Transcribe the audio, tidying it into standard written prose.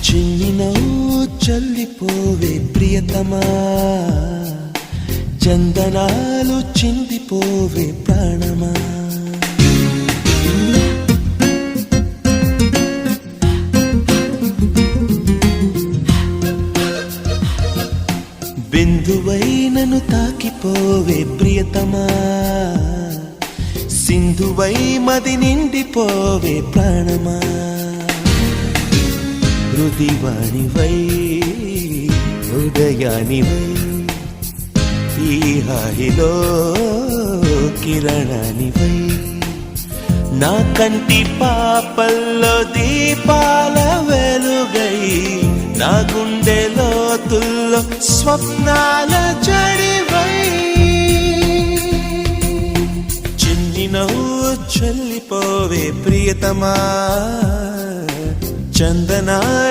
చిన్ని నవ్వు చల్లిపోవే ప్రియతమా, చందనాలు చిందిపోవే ప్రాణమా. బిందువై నన్ను తాకిపోవే ప్రియతమా, సింధువై మది నిండిపోవే ప్రాణమా. హృదివాణివై హృదయానివై ఈ హాయిలో కిరణానివై, నా కంటి పాపల్లో దీపాల వెలుగై, నా గుండె లోతుల్లో స్వప్నాల జడివై. చిన్ని నవ్వు చల్లిపోవే ప్రియతమా, చందనాలు